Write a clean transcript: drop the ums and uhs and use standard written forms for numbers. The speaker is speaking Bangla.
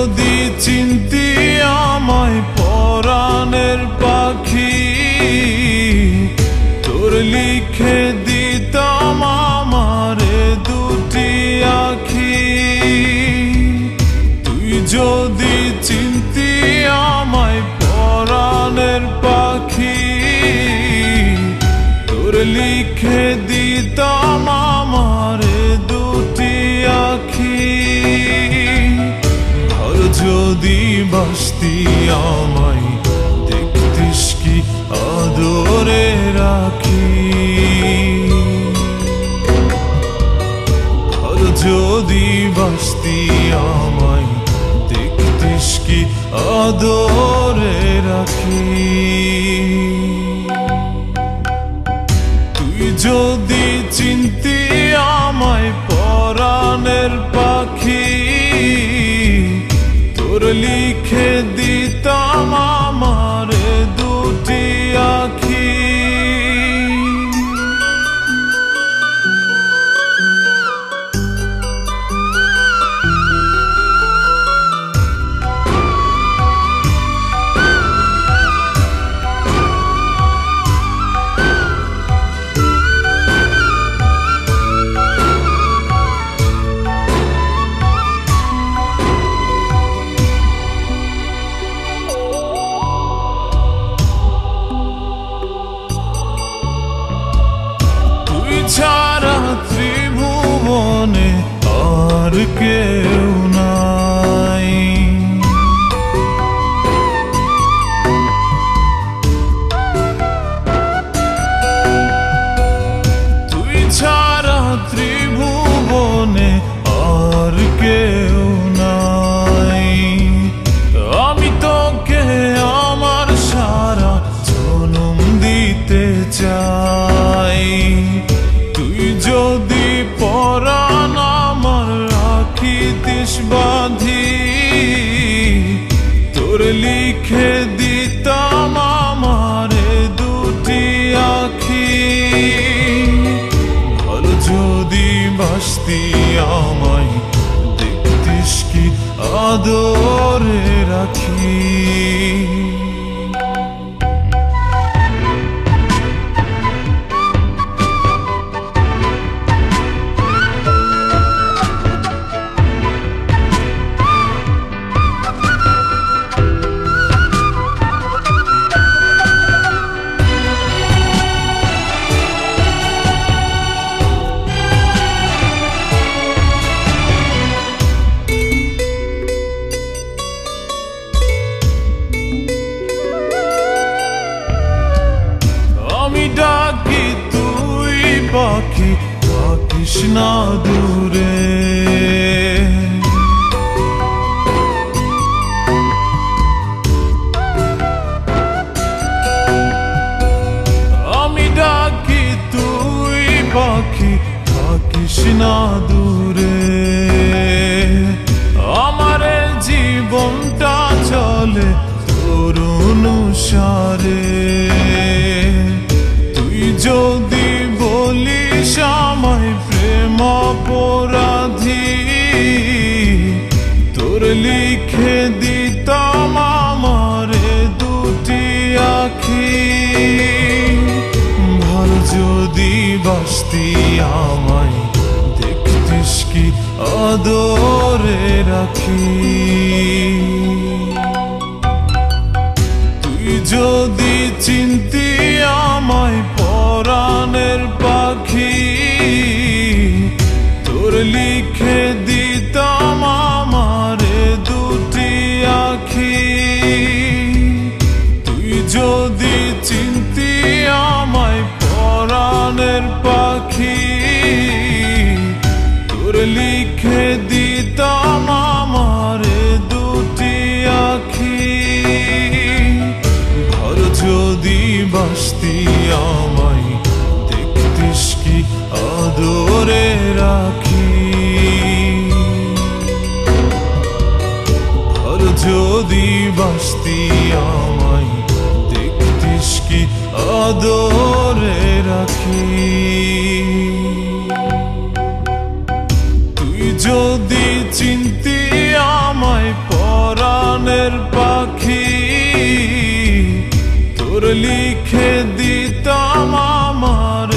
যদি চিনতি আমায় পরাণের পাখি, তোর লিখে দিতাম আমারে দুটি আখি। তুই যদি চিনতি আমায় পরাণের পাখি, তোর লিখে দিতাম আমারে দুটি আখি। আর যদি বাসতি আমায় দেখতিস কি আদরে রাখি। আর যদি বাসতি আমায় দেখতিস কি আদরে রাখি। তুই যদি চিনতি আমায় পরাণের পাখি, তোর লিখে দিতাম আমারে দুটি আখি। ছাড়া ত্রিভুবনে আর কেউ নাই। তুই ছাড়া ত্রিভুবনে আর কেউ নাই। আমি তোকে আমার সারা জনম দিতে চাই। তুই যদি পরাণ আমার রাখিতিস বাঁধি, তোর লিখে দিতাম আমারে দুটি আখি। আর যদি বাসতি আমায় দেখতিস কি আদরে রাখি। আমি ডাকি তুই পাখি থাকিস না দূরে। আমি ডাকি তুই পাখি থাকিস না দূরে। আমার জীবনটা চলে তোর অনুসারে। যদি বলিস আমায় প্রেম অপরাধী, তোর লিখে দিতাম আমারে দুটি আখি। ভালো যদি বাসতি আমায় দেখতিস কি আদরে রাখি। তুই যদি চিনতি আমায় পরাণের পাখি, তোর লিখে দিতাম আমারে দুটি আখি। তুই যদি চিনতি আমায় পরাণের পাখি, তোর লিখে দিতাম আমারে দুটি আখি। আর যদি বাসতি আমায় দেখতিস কি আদরে রাখি। আর যদি বাসতি আমায় দেখতিস কি আদরে রাখি। তুই যদি চিনতি আমায় লিখে দিতাম আমার